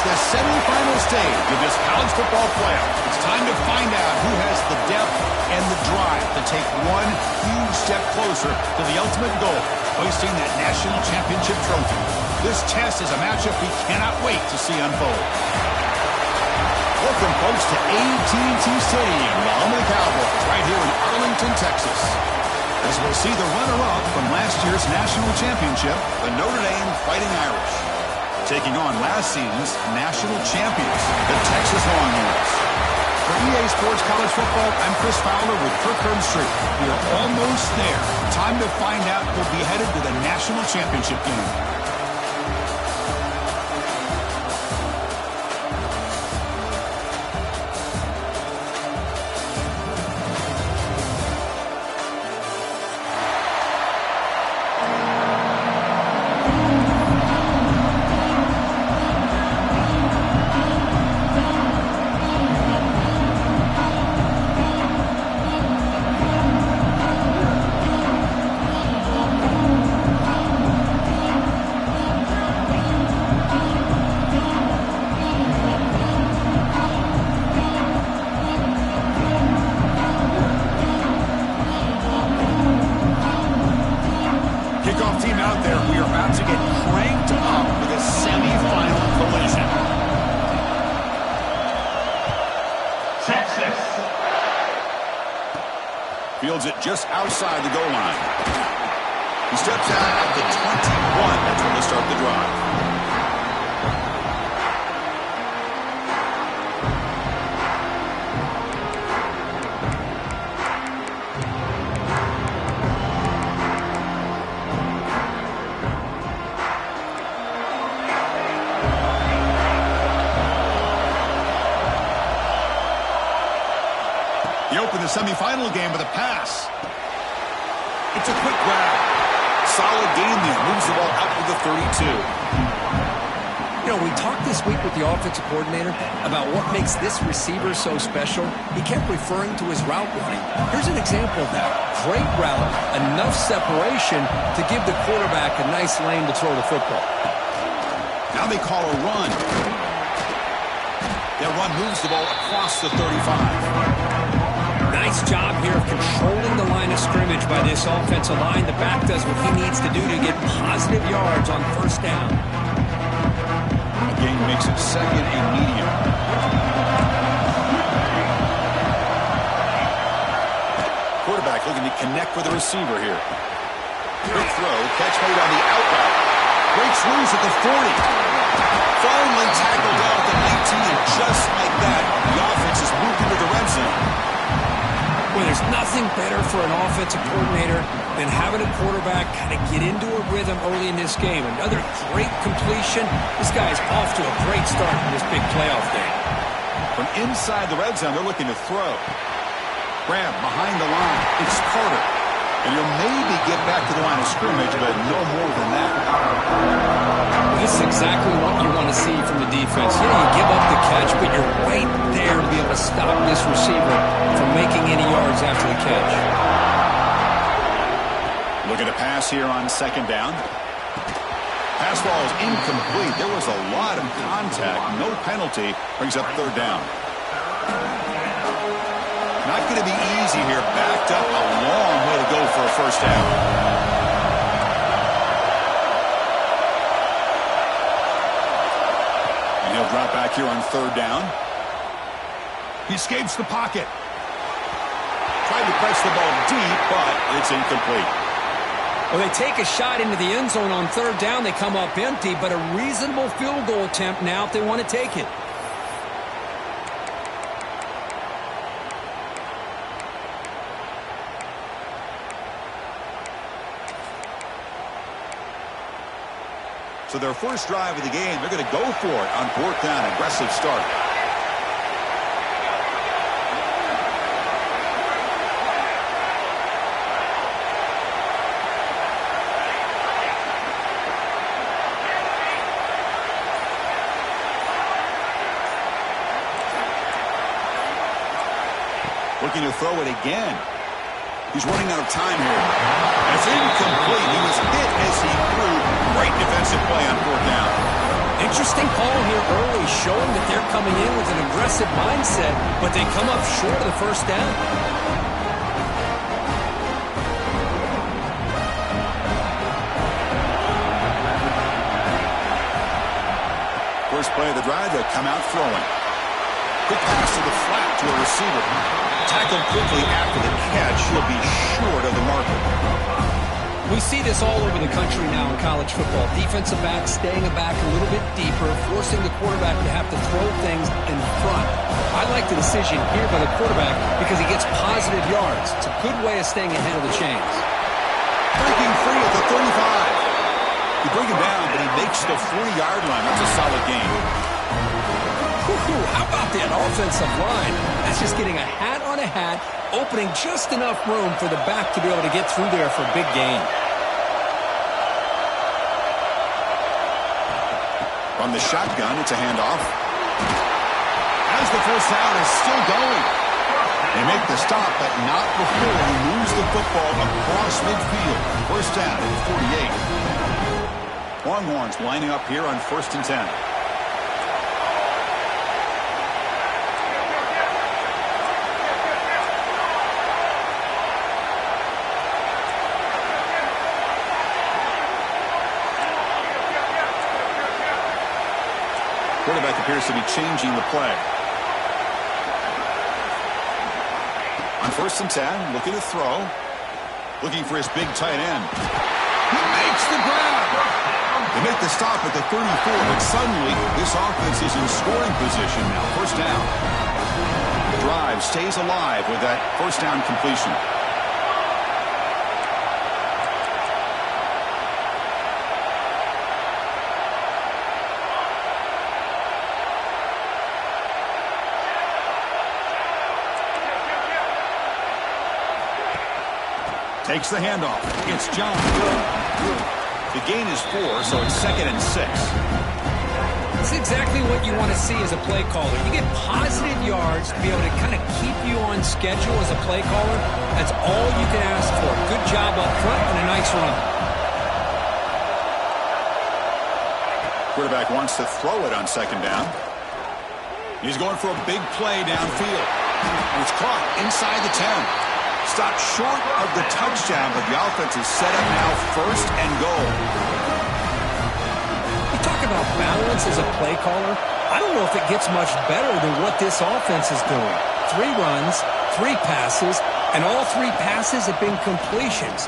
the semifinal stage of this college football playoff. It's time to find out who has the depth and the drive to take one huge step closer to the ultimate goal, hoisting that national championship trophy. This test is a matchup we cannot wait to see unfold. Welcome, folks, to AT&T Stadium, the home of the Cowboys, right here in Arlington, Texas. As we'll see the runner-up from last year's national championship, the Notre Dame Fighting Irish, taking on last season's national champions, the Texas Longhorns. For EA Sports College Football, I'm Chris Fowler with Kirk Herbstreit. We are almost there. Time to find out who'll be headed to the national championship game. Fields it just outside the goal line. He steps out at the 21. That's when they start the drive. He opened the semifinal game with a pass. It's a quick grab. Solid gain there. Moves the ball out to the 32. You know, we talked this week with the offensive coordinator about what makes this receiver so special. He kept referring to his route running. Here's an example of that. Great route, enough separation to give the quarterback a nice lane to throw the football. Now they call a run. That run moves the ball across the 35. Nice job here of controlling the line of scrimmage by this offensive line. The back does what he needs to do to get positive yards on first down. A gain makes it second and medium. Quarterback looking to connect with the receiver here. Quick throw, catch made on the out route. Breaks loose at the 40. Finally tackled down at the 19, and just like that, the offense is moved into the red zone. Well, there's nothing better for an offensive coordinator than having a quarterback kind of get into a rhythm early in this game. Another great completion. This guy's off to a great start in this big playoff game. From inside the red zone, they're looking to throw. Grab behind the line. It's Carter. And he'll maybe get back to the line of scrimmage, but no more than that. This is exactly what you want to see from the defense. You know, you give up the catch, but you're right there to be able to stop this receiver from making any yards after the catch. Looking to pass here on second down. Pass ball is incomplete. There was a lot of contact. No penalty. Brings up third down. Not going to be easy here. Backed up a long way to go for a first down. And he'll drop back here on third down. He escapes the pocket. Tried to press the ball deep, but it's incomplete. Well, they take a shot into the end zone on third down. They come up empty, but a reasonable field goal attempt now if they want to take it. So their first drive of the game, they're going to go for it on fourth down. Aggressive start. Looking to throw it again. He's running out of time here. And it's incomplete. He was hit as he threw. Great defensive play on fourth down. Interesting call here early, showing that they're coming in with an aggressive mindset, but they come up short of the first down. First play of the drive, they'll come out throwing. Quick pass to the flat to a receiver. Tackled quickly after the catch. He'll be short of the marker. We see this all over the country now in college football. Defensive backs staying back a little bit deeper, forcing the quarterback to have to throw things in front. I like the decision here by the quarterback because he gets positive yards. It's a good way of staying ahead of the chains. Breaking free at the 35. You bring him down, but he makes the 40-yard line. That's a solid gain. How about that offensive line? That's just getting a hat on a hat, opening just enough room for the back to be able to get through there for a big gain. From the shotgun, it's a handoff. As the first down is still going. They make the stop, but not before he moves the football across midfield. First down at 48. Longhorns lining up here on 1st and 10. Quarterback appears to be changing the play. On 1st and 10, looking to throw. Looking for his big tight end. He makes the grab. They make the stop at the 34, but suddenly this offense is in scoring position now. First down. The drive stays alive with that first down completion. Takes the handoff. It's John. The gain is 4, so it's 2nd and 6. That's exactly what you want to see as a play caller. You get positive yards to be able to kind of keep you on schedule as a play caller. That's all you can ask for. Good job up front and a nice run. Quarterback wants to throw it on 2nd down. He's going for a big play downfield. And it's caught inside the 10. Stopped short of the touchdown, but the offense is set up now 1st and goal. You talk about balance as a play caller. I don't know if it gets much better than what this offense is doing. 3 runs, 3 passes, and all 3 passes have been completions.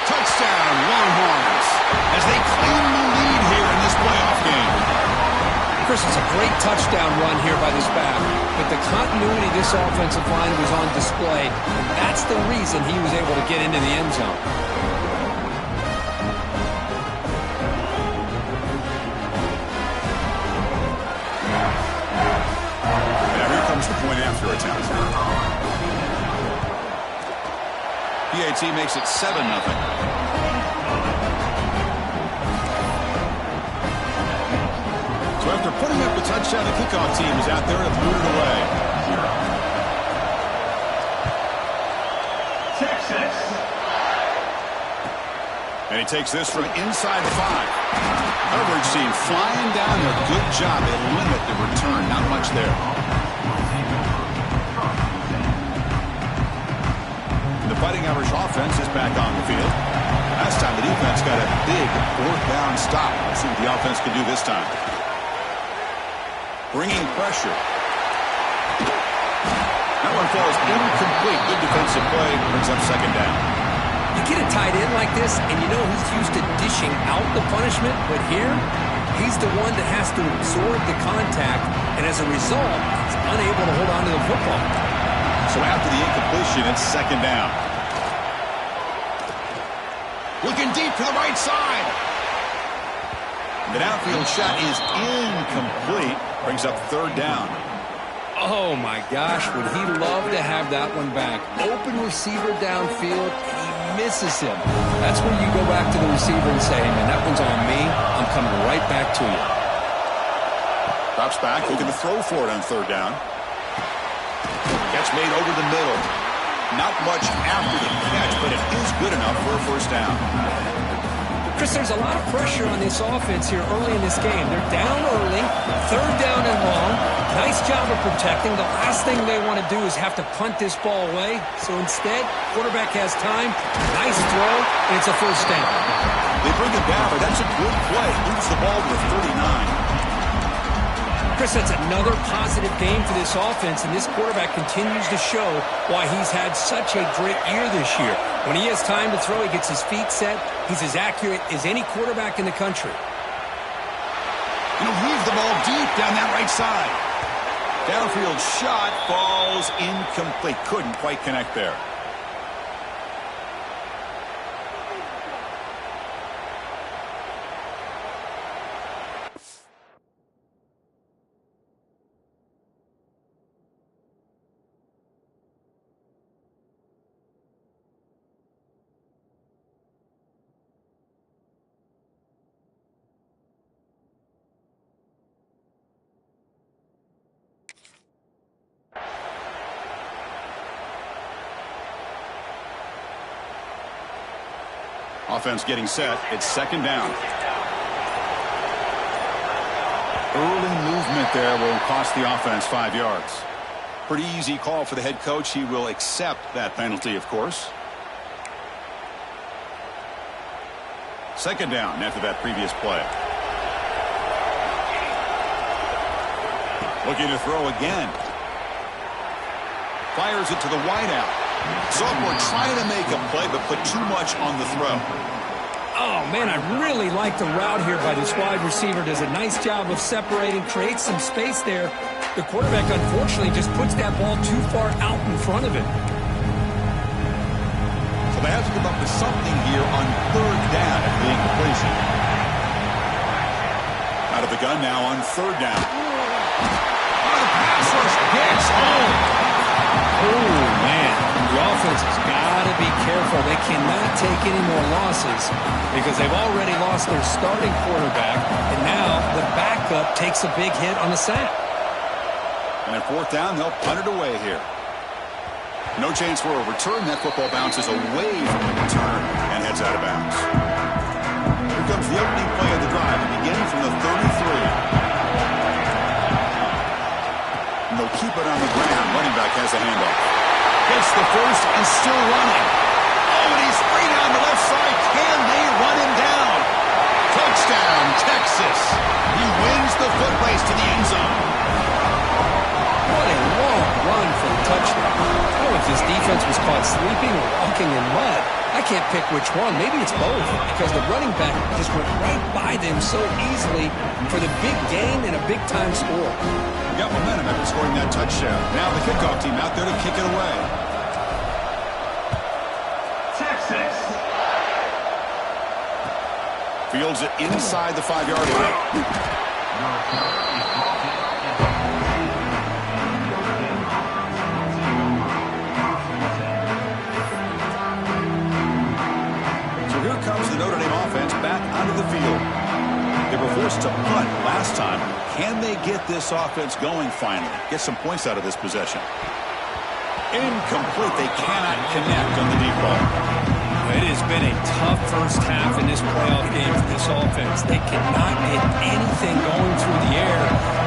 Touchdown, Longhorns, as they claim the lead here in this playoff game. Chris, it's a great touchdown run here by this back, but the continuity of this offensive line was on display, and that's the reason he was able to get into the end zone. Now here comes the point after attempt. PAT makes it 7-0. After putting up the touchdown, the kickoff team is out there to boot it away. Texas. And he takes this from inside the 5. Coverage team flying down there. Good job. They limit the return. Not much there. The Fighting Irish offense is back on the field. Last time the defense got a big 4th down stop. Let's see what the offense can do this time. Bringing pressure. That one falls incomplete. Good defensive play. Brings up 2nd down. You get a tight end like this, and you know he's used to dishing out the punishment, but here, he's the one that has to absorb the contact, and as a result, he's unable to hold on to the football. So after the incompletion, it's 2nd down. Looking deep to the right side. The downfield shot is incomplete. Brings up 3rd down. Oh, my gosh. Would he love to have that one back? Open receiver downfield, and he misses him. That's when you go back to the receiver and say, hey, man, that one's on me. I'm coming right back to you. Drops back, looking to throw for it on 3rd down. Catch made over the middle. Not much after the catch, but it is good enough for a 1st down. Chris, there's a lot of pressure on this offense here early in this game. They're down early, third down and long. Nice job of protecting. The last thing they want to do is have to punt this ball away. So instead, quarterback has time. Nice throw, and it's a first down. They bring it down, but that's a good play. Moves the ball to the 39. Chris, that's another positive game for this offense, and this quarterback continues to show why he's had such a great year this year. When he has time to throw, he gets his feet set. He's as accurate as any quarterback in the country. And he'll weave the ball deep down that right side. Downfield shot falls incomplete. Couldn't quite connect there. Offense getting set. It's second down. Early movement there will cost the offense 5 yards. Pretty easy call for the head coach. He will accept that penalty, of course. Second down after that previous play. Looking to throw again. Fires it to the wideout. Sophomore trying to make a play, but put too much on the throw. Oh, man, I really like the route here by this wide receiver. Does a nice job of separating, creates some space there. The quarterback, unfortunately, just puts that ball too far out in front of him. So they have to come up with something here on third down at the incompletion. Out of the gun now on third down. Oh, the pass rush gets home. Oh, man. The offense has got to be careful. They cannot take any more losses because they've already lost their starting quarterback, and now the backup takes a big hit on the sack. And at fourth down, they'll punt it away here. No chance for a return. That football bounces away from the return and heads out of bounds. Here comes the opening play of the drive. It begins from the 33. And they'll keep it on the ground. Running back has a handoff. Gets the first and still running. Oh, and he's free down the left side. Can they run him down? Touchdown, Texas. He wins the foot race to the end zone. What a long run for the touchdown. I don't know if this defense was caught sleeping or walking in mud. I can't pick which one. Maybe it's both because the running back just went right by them so easily for the big gain and a big-time score. Got momentum after scoring that touchdown. Now the kickoff team out there to kick it away. Texas. Fields it inside the 5-yard line. So here comes the Notre Dame offense back onto the field. They were forced to punt last time. Can they get this offense going finally? Get some points out of this possession. Incomplete. They cannot connect on the deep ball. It has been a tough first half in this playoff game for this offense. They cannot get anything going through the air.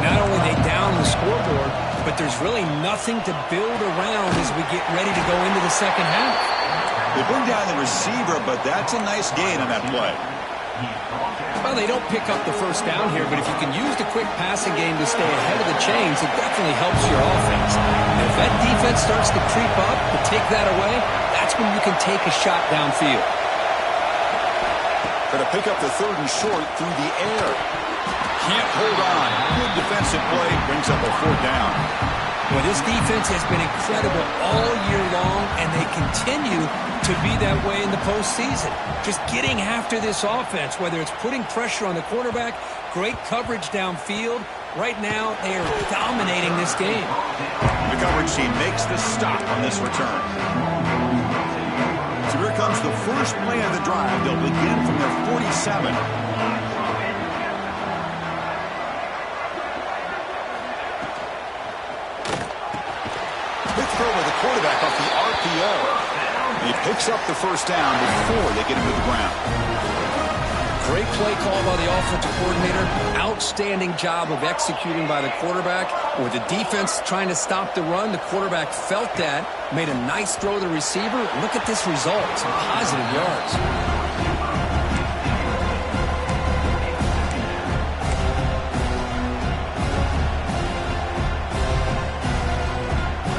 Not only are they down the scoreboard, but there's really nothing to build around as we get ready to go into the second half. They bring down the receiver, but that's a nice gain on that play. Well, they don't pick up the first down here, but if you can use the quick passing game to stay ahead of the chains, it definitely helps your offense. And if that defense starts to creep up to take that away, that's when you can take a shot downfield. Going to pick up the third and short through the air. Can't hold on. Good defensive play. Brings up a fourth down. Well, this defense has been incredible all year long, and they continue to be that way in the postseason. Just getting after this offense, whether it's putting pressure on the quarterback, great coverage downfield. Right now, they are dominating this game. The coverage team makes the stop on this return. So here comes the first play of the drive. They'll begin from their 47. Quick throw with the quarterback off the RPO. He picks up the first down before they get him to the ground. Great play call by the offensive coordinator. Outstanding job of executing by the quarterback. With the defense trying to stop the run, the quarterback felt that, made a nice throw to the receiver. Look at this result. Some positive yards.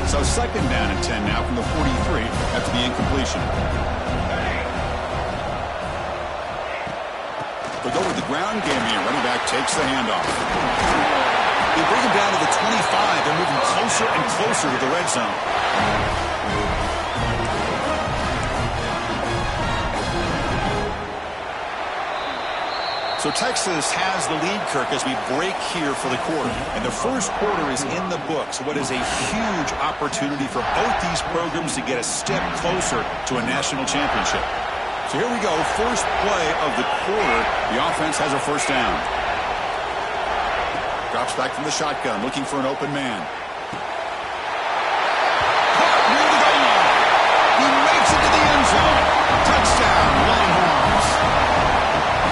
So 2nd down and 10 now from the 43 after the incompletion. They go with the ground game here. Running back takes the handoff. They bring him down to the 25. They're moving closer and closer to the red zone. So Texas has the lead, Kirk, as we break here for the quarter. And the first quarter is in the books. What is a huge opportunity for both these programs to get a step closer to a national championship. So here we go, first play of the quarter. The offense has a first down. Drops back from the shotgun, looking for an open man. Caught near the goal line. He makes it to the end zone. Touchdown, Longhorns.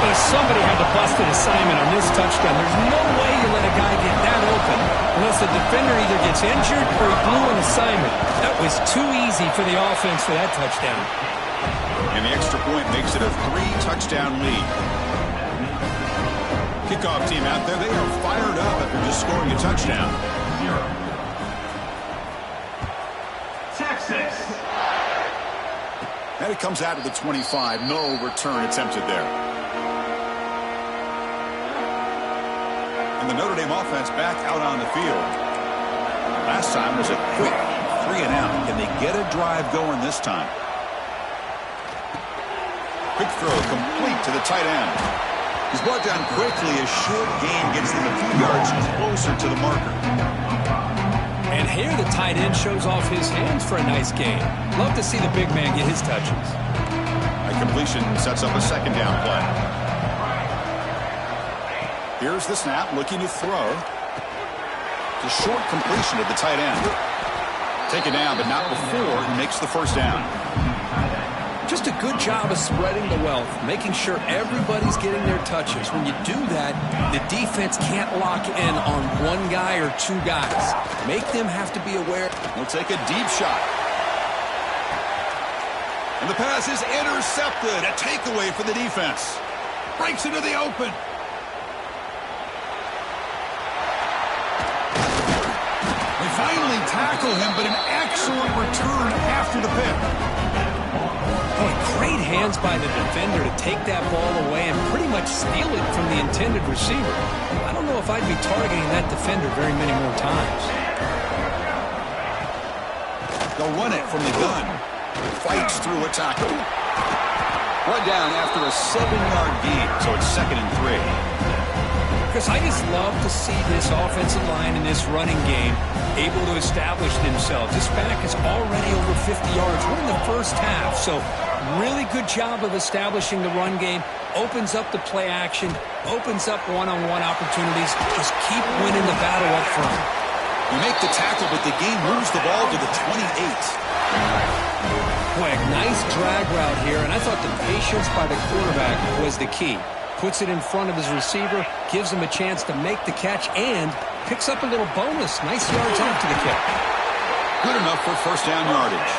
But somebody had to bust an assignment on this touchdown. There's no way you let a guy get that open unless the defender either gets injured or he blew an assignment. That was too easy for the offense for that touchdown. And the extra point makes it a 3-touchdown lead. Kickoff team out there, they are fired up after just scoring a touchdown. Texas. And it comes out to the 25. No return attempted there. And the Notre Dame offense back out on the field. Last time was a quick 3-and-out. Can they get a drive going this time? Quick throw complete to the tight end. He's brought down quickly. A short gain gets them a few yards closer to the marker. And here the tight end shows off his hands for a nice gain. Love to see the big man get his touches. A completion sets up a 2nd down play. Here's the snap, looking to throw. The short completion to the tight end. Taken down, but not before he makes the first down. Just a good job of spreading the wealth, making sure everybody's getting their touches. When you do that, the defense can't lock in on one guy or two guys. Make them have to be aware. He'll take a deep shot. And the pass is intercepted. A takeaway for the defense. Breaks into the open. They finally tackle him, but an excellent return after the pick. Boy, great hands by the defender to take that ball away and pretty much steal it from the intended receiver. I don't know if I'd be targeting that defender very many more times. They'll run it from the gun. Fights through a tackle. Run down after a 7-yard gain, so it's 2nd and 3. Chris, I just love to see this offensive line in this running game able to establish themselves. This back is already over 50 yards. We're in the first half, so really good job of establishing the run game. Opens up the play action, opens up one-on-one opportunities. Just keep winning the battle up front. You make the tackle, but the game moves the ball to the 28. Boy, a nice drag route here, and I thought the patience by the quarterback was the key. Puts it in front of his receiver, gives him a chance to make the catch, and picks up a little bonus. Nice yards after the kick. Good enough for first down yardage.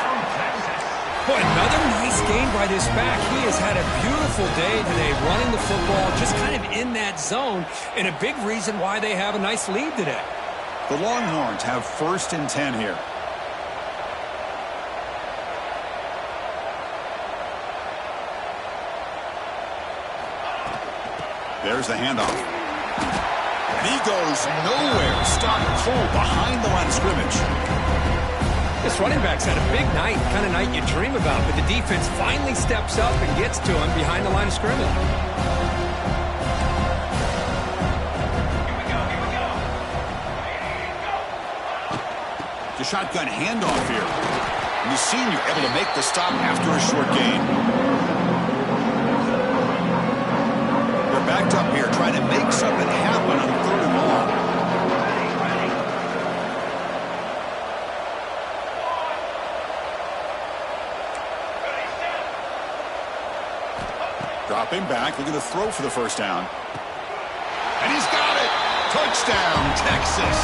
Boy, another nice game by this back. He has had a beautiful day today running the football, just kind of in that zone, and a big reason why they have a nice lead today. The Longhorns have 1st and 10 here. There's the handoff. And he goes nowhere. Stopped cold behind the line of scrimmage. This running back's had a big night, kind of night you dream about, but the defense finally steps up and gets to him behind the line of scrimmage. The shotgun handoff here. And the senior able to make the stop after a short gain. They're backed up here trying to make something happen on 3rd and long. Dropping back, looking to throw for the first down. And he's got it! Touchdown, Texas!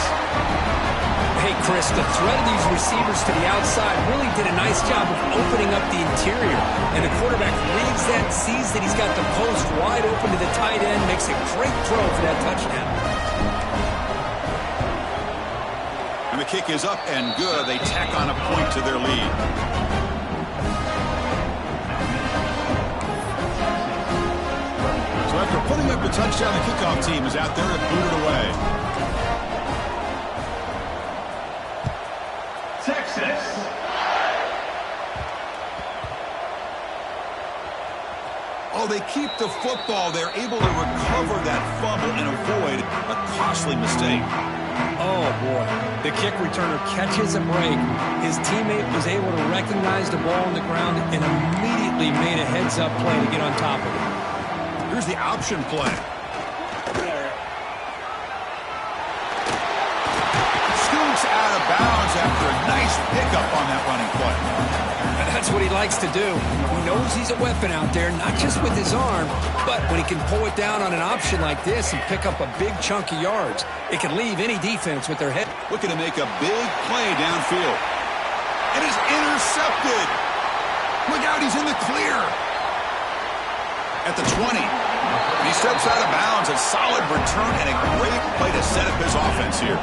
Hey, Chris, the threat of these receivers to the outside really did a nice job of opening up the interior. And the quarterback reads that, sees that he's got the post wide open to the tight end, makes a great throw for that touchdown. And the kick is up and good. They tack on a point to their lead. So after putting up the touchdown, the kickoff team is out there and booted away. Texas. Oh, they keep the football. They're able to recover that fumble and avoid a costly mistake. Oh, boy. The kick returner catches a break. His teammate was able to recognize the ball on the ground and immediately made a heads-up play to get on top of it. Here's the option play. Scoots out of bounds after a nice pickup on that running play. That's what he likes to do. He knows he's a weapon out there, not just with his arm, but when he can pull it down on an option like this and pick up a big chunk of yards, it can leave any defense with their head. Looking to make a big play downfield. It is intercepted. Look out, he's in the clear. At the 20. And he steps out of bounds. A solid return and a great play to set up his offense here.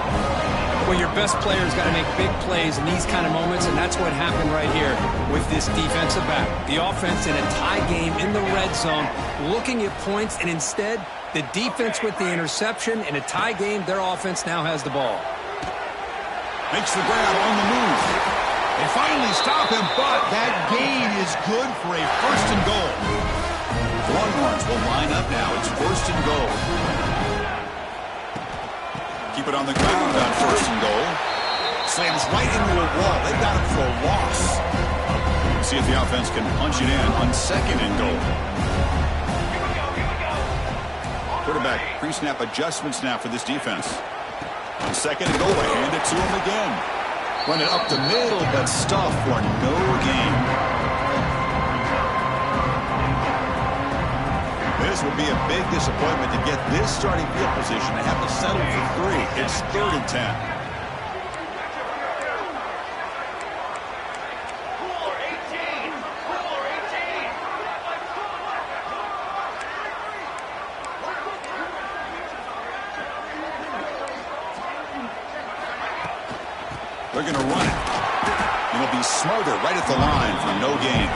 Well, your best player's got to make big plays in these kind of moments, and that's what happened right here with this defensive back. The offense in a tie game in the red zone, looking at points, and instead, the defense with the interception. In a tie game, their offense now has the ball. Makes the grab on the move. They finally stop him, but that gain is good for a first and goal. The Longhorns will line up now. It's first and goal. Keep it on the ground on first and goal. Slams right into a wall. They got him for a loss. See if the offense can punch it in on second and goal. Quarterback pre-snap adjustments now for this defense. On second and goal, they hand it to him again. Run it up the middle, but stuff for no gain. This would be a big disappointment to get this starting field position. They have to settle for 3. It's 3rd and 10. They're going to run it. It'll be smothered right at the line for no gain.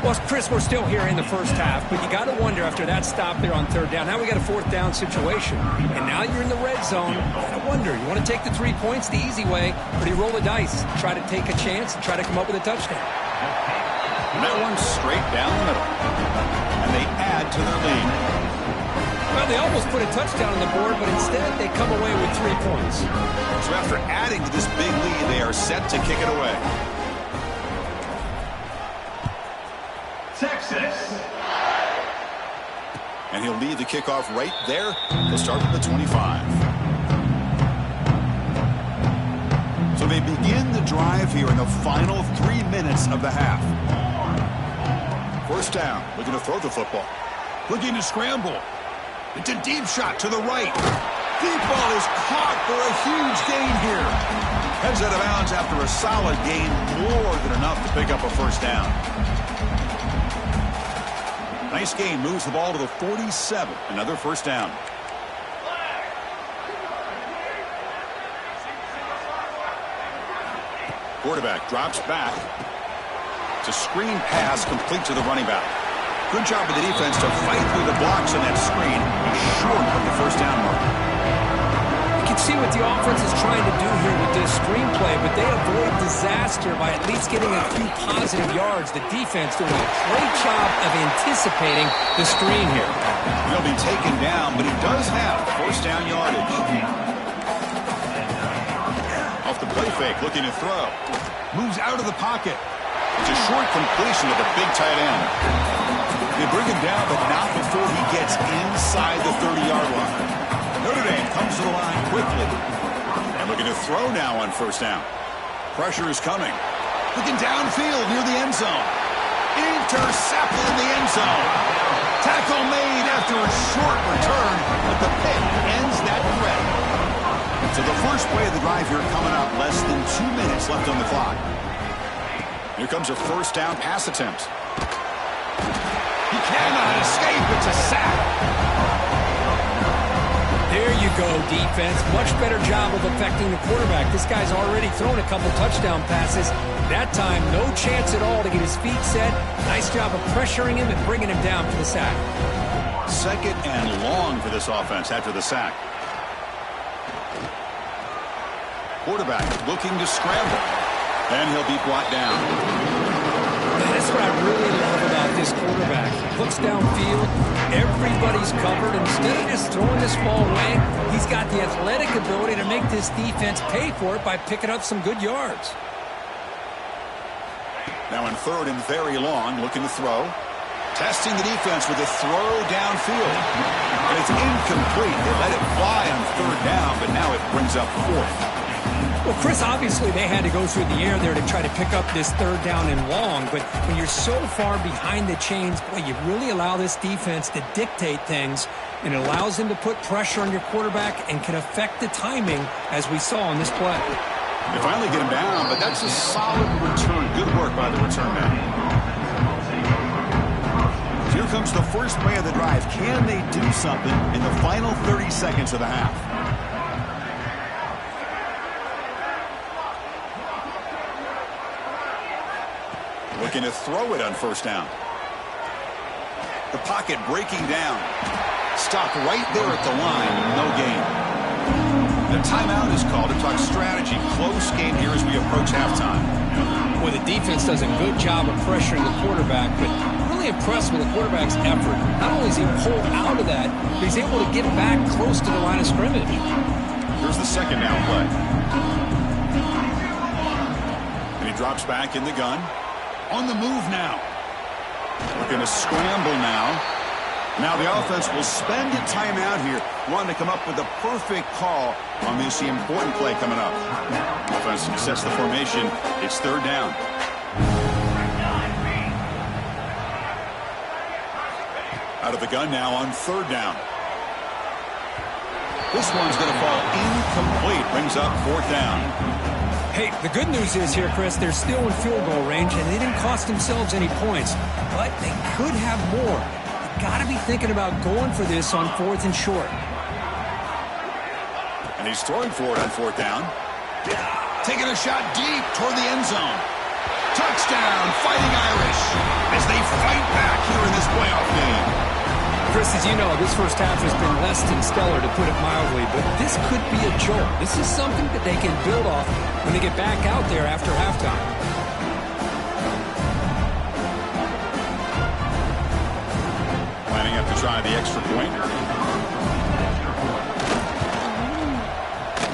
Well, Chris, we're still here in the first half, but you got to wonder after that stop there on 3rd down. Now we got a 4th down situation, and now you're in the red zone. You got to wonder, you want to take the 3 points the easy way, or do you roll the dice, try to take a chance, and try to come up with a touchdown? And that one straight down the middle, and they add to their lead. Well, they almost put a touchdown on the board, but instead they come away with 3 points. So after adding to this big lead, they are set to kick it away. Texas. And he'll lead the kickoff right there. They'll start with the 25. So they begin the drive here in the final 3 minutes of the half. First down, looking to throw the football. Looking to scramble. It's a deep shot to the right. Deep ball is caught for a huge gain here. Heads out of bounds after a solid gain, more than enough to pick up a first down. Nice gain, moves the ball to the 47. Another first down. Quarterback drops back. It's a screen pass complete to the running back. Good job of the defense to fight through the blocks on that screen. Short of the first down mark. You can see what the offense is trying to do here with this screenplay, but they avoid disaster by at least getting a few positive yards. The defense doing a great job of anticipating the screen here. He'll be taken down, but he does have first down yardage. Off the play fake, looking to throw. Moves out of the pocket. It's a short completion to the big tight end. They bring him down, but not before he gets inside the 30-yard line. Notre Dame comes to the line quickly. And looking to throw now on first down. Pressure is coming. Looking downfield near the end zone. intercepted in the end zone. Tackle made after a short return, but the pick ends that threat. So the first play of the drive here coming up, less than 2 minutes left on the clock. Here comes a first down pass attempt. He cannot escape. It's a sack. There you go, defense. Much better job of affecting the quarterback. This guy's already thrown a couple touchdown passes. That time, no chance at all to get his feet set. Nice job of pressuring him and bringing him down for the sack. Second and long for this offense after the sack. Quarterback looking to scramble. And he'll be brought down. That's what I really love about this quarterback. Looks downfield, everybody's covered. Instead of just throwing this ball away, he's got the athletic ability to make this defense pay for it by picking up some good yards. Now in third and very long, looking to throw. Testing the defense with a throw downfield. And it's incomplete. They let it fly on third down, but now it brings up fourth. Well, Chris, obviously they had to go through the air there to try to pick up this third down and long, but when you're so far behind the chains, boy, you really allow this defense to dictate things, and it allows them to put pressure on your quarterback and can affect the timing, as we saw on this play. They finally get him down, but that's a solid return. Good work by the return man. Here comes the first play of the drive. Can they do something in the final 30 seconds of the half? Looking to throw it on first down. The pocket breaking down. Stopped right there at the line. No gain. The timeout is called to talk strategy. Close game here as we approach halftime. Well, the defense does a good job of pressuring the quarterback, but really impressed with the quarterback's effort. Not only is he able to hold out of that, but he's able to get back close to the line of scrimmage. Here's the second down play. And he drops back in the gun. On the move now. Looking to scramble now. Now the offense will spend a timeout here, wanting to come up with the perfect call on this important play coming up. Offense sets the formation. It's third down. Out of the gun now on third down. This one's going to fall incomplete. Brings up fourth down. Hey, the good news is here, Chris, they're still in field goal range, and they didn't cost themselves any points, but they could have more. You've got to be thinking about going for this on fourth and short. And he's throwing for it on fourth down. Taking a shot deep toward the end zone. Touchdown, Fighting Irish, as they fight back here in this playoff game. Chris, as you know, this first half has been less than stellar, to put it mildly, but this could be a jolt. This is something that they can build off when they get back out there after halftime. Lining up to try the extra point.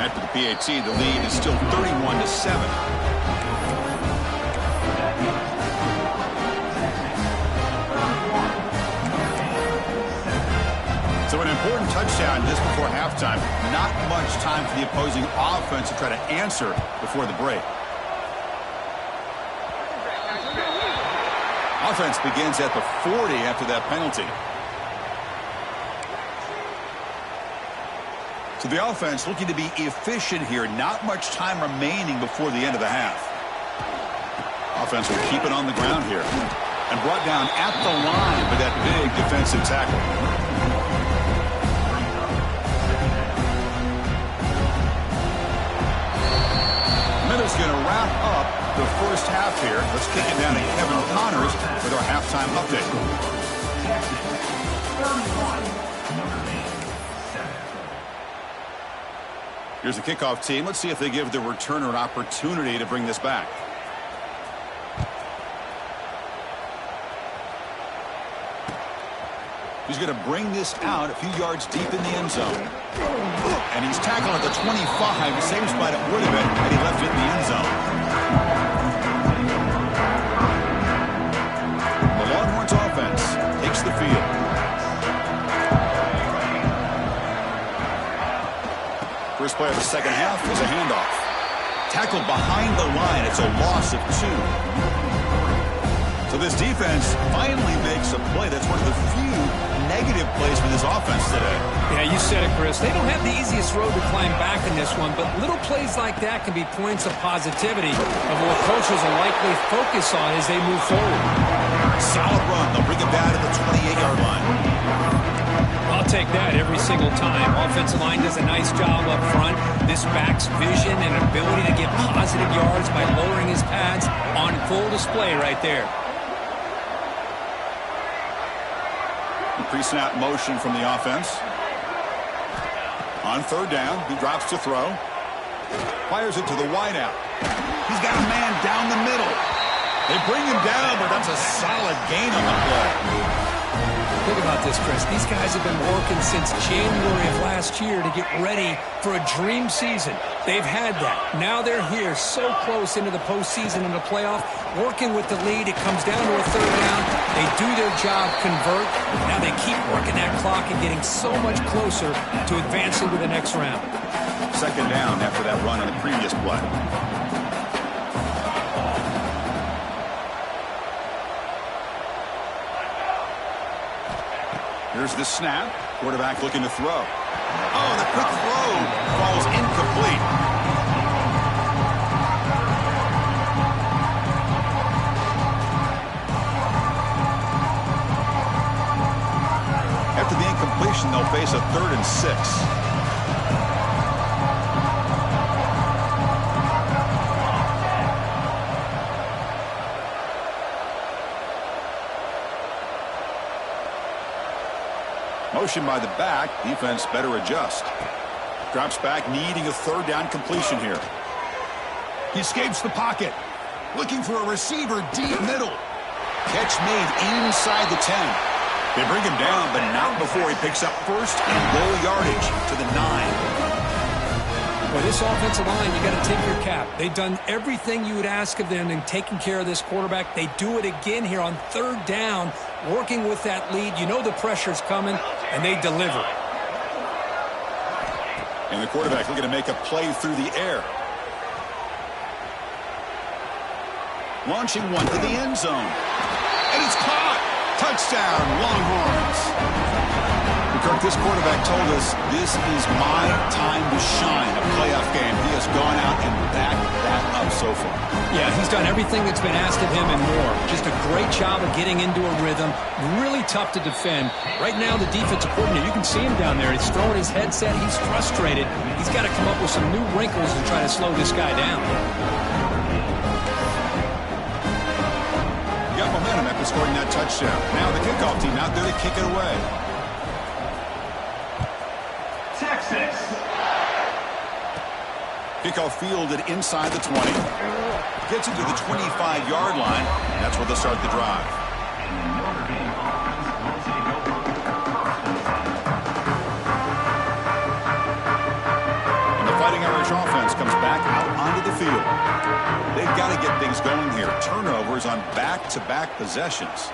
After the PAT, the lead is still 31-7. So an important touchdown just before halftime. Not much time for the opposing offense to try to answer before the break. Offense begins at the 40 after that penalty. So the offense looking to be efficient here. Not much time remaining before the end of the half. Offense will keep it on the ground here. And brought down at the line with that big defensive tackle. Is going to wrap up the first half here. Let's kick it down to Kevin Connors with our halftime update. Here's the kickoff team. Let's see if they give the returner an opportunity to bring this back. He's going to bring this out a few yards deep in the end zone. And he's tackled at the 25, the same spot it would have been had he left it in the end zone. The Longhorns offense takes the field. First play of the second half is a handoff. Tackled behind the line. It's a loss of 2. So So this defense finally makes a play. That's one of the few negative plays for this offense today. Yeah, you said it, Chris. They don't have the easiest road to climb back in this one, but little plays like that can be points of positivity of what coaches will likely focus on as they move forward. Solid run. They'll bring it down to the 28-yard line. I'll take that every single time. Offensive line does a nice job up front. This back's vision and ability to get positive yards by lowering his pads on full display right there. Pre-snap motion from the offense. On third down, he drops to throw. Fires it to the wideout. He's got a man down the middle. They bring him down, but that's a solid gain on the play. Think about this, Chris. These guys have been working since January of last year to get ready for a dream season. They've had that. Now they're here so close into the postseason and the playoff, working with the lead. It comes down to a third down. They do their job, convert. Now they keep working that clock and getting so much closer to advancing to the next round. Second down after that run on the previous play. Here's the snap. Quarterback looking to throw. Oh, the quick throw falls incomplete. After the incompletion, they'll face a 3rd and 6. Motion by the back. Defense better adjust. Drops back, needing a third down completion here. He escapes the pocket. Looking for a receiver deep middle. Catch made inside the 10. They bring him down, but not before he picks up first and goal yardage to the 9. Well, this offensive line, you got to take your cap. They've done everything you would ask of them in taking care of this quarterback. They do it again here on third down, working with that lead. You know the pressure's coming, and they deliver. And the quarterback looking to make a play through the air. Launching one to the end zone. And it's caught. Touchdown, Longhorns. Kirk, this quarterback told us this is my time to shine, a playoff game. He has gone out and backed that up so far. Yeah, he's done everything that's been asked of him and more. Just a great job of getting into a rhythm. Really tough to defend. Right now, the defensive coordinator, you can see him down there. He's throwing his headset. He's frustrated. He's got to come up with some new wrinkles and try to slow this guy down. Got momentum after scoring that touchdown. Now the kickoff team out there to kick it away. Kickoff fielded inside the 20. Gets into the 25-yard line. And that's where they'll start the drive. And the Fighting Irish offense comes back out onto the field. They've got to get things going here. Turnovers on back-to-back possessions.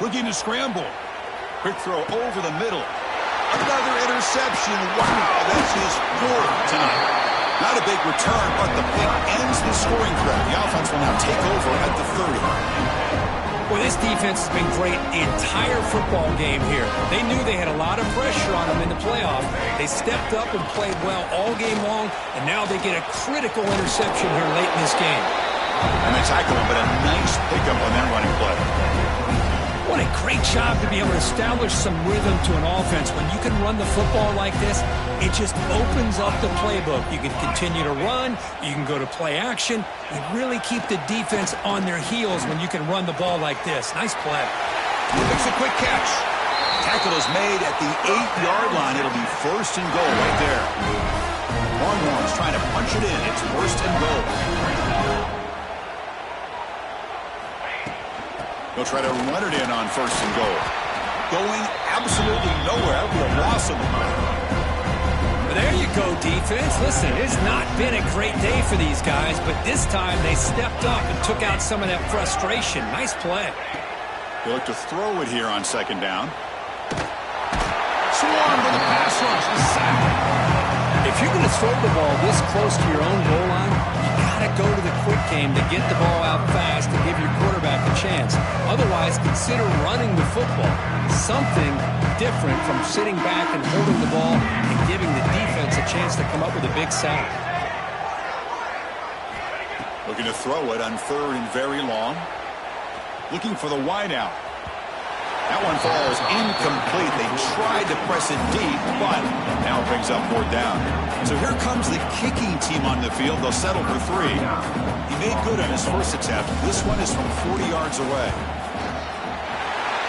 Looking to scramble. Quick throw over the middle. Another interception. Wow, that's his 4th tonight. Not a big return, but the pick ends the scoring threat. The offense will now take over at the 30. Well, this defense has been great the entire football game here. They knew they had a lot of pressure on them in the playoff. They stepped up and played well all game long, and now they get a critical interception here late in this game. And they tackle him, but a nice pickup on that running play. What a great job to be able to establish some rhythm to an offense. When you can run the football like this, it just opens up the playbook. You can continue to run. You can go to play action. You really keep the defense on their heels when you can run the ball like this. Nice play. He makes a quick catch. Tackle is made at the 8-yard line. It'll be 1st and goal right there. Longhorns trying to punch it in. It's 1st and goal. They'll try to run it in on 1st and goal. Going absolutely nowhere. That would be a loss of the play. There you go, defense. Listen, it's not been a great day for these guys, but this time they stepped up and took out some of that frustration. Nice play. They look to throw it here on 2nd down. Swarmed with the pass rush. The sack. If you're going to throw the ball this close to your own goal line, you got to go to the quick game to get the ball out fast and give your quarterback a chance. Otherwise, consider running the football. Something different from sitting back and holding the ball and giving the defense a chance to come up with a big sack. Looking to throw it on 3rd and very long. Looking for the wide out. That one falls incomplete. They tried to press it deep, but now it brings up 4th down. So here comes the kicking team on the field. They'll settle for 3. He made good on his first attempt. This one is from 40 yards away.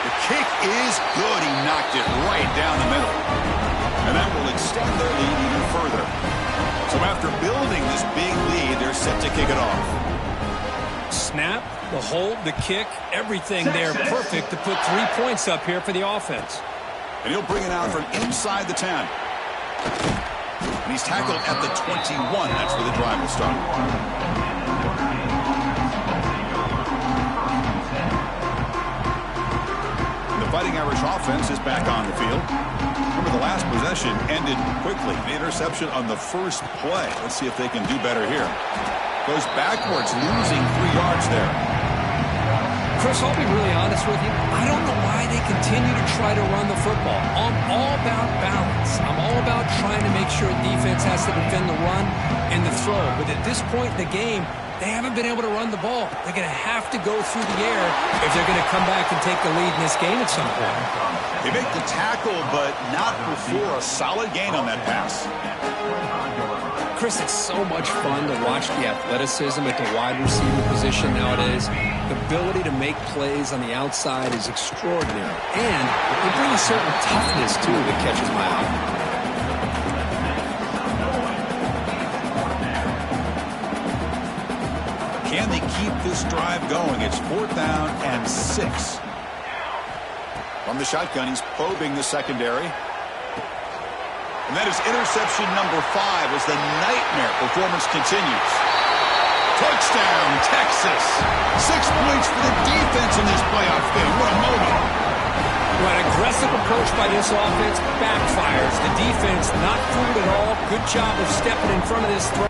The kick is good. He knocked it right down the middle. And that will extend their lead even further. So after building this big lead, they're set to kick it off. Snap, the hold, the kick, everything there perfect to put 3 points up here for the offense. And he'll bring it out from inside the 10. And he's tackled at the 21. That's where the drive will start. The Fighting Irish offense is back on the field. Remember, the last possession ended quickly. The interception on the first play. Let's see if they can do better here. Goes backwards, losing 3 yards there. Chris, I'll be really honest with you. I don't know why they continue to try to run the football. I'm all about balance. I'm all about trying to make sure defense has to defend the run and the throw. But at this point in the game, they haven't been able to run the ball. They're going to have to go through the air if they're going to come back and take the lead in this game at some point. They make the tackle, but not before a solid gain on that pass. Chris, it's so much fun to watch the athleticism at the wide receiver position nowadays. The ability to make plays on the outside is extraordinary. And they bring a certain toughness, too, that catches my eye. Can they keep this drive going? It's 4th down and 6. From the shotgun, he's probing the secondary. And that is interception number 5 as the nightmare performance continues. Touchdown, Texas. 6 points for the defense in this playoff game. What a moment. Well, an aggressive approach by this offense backfires. The defense not fooled at all. Good job of stepping in front of this throw.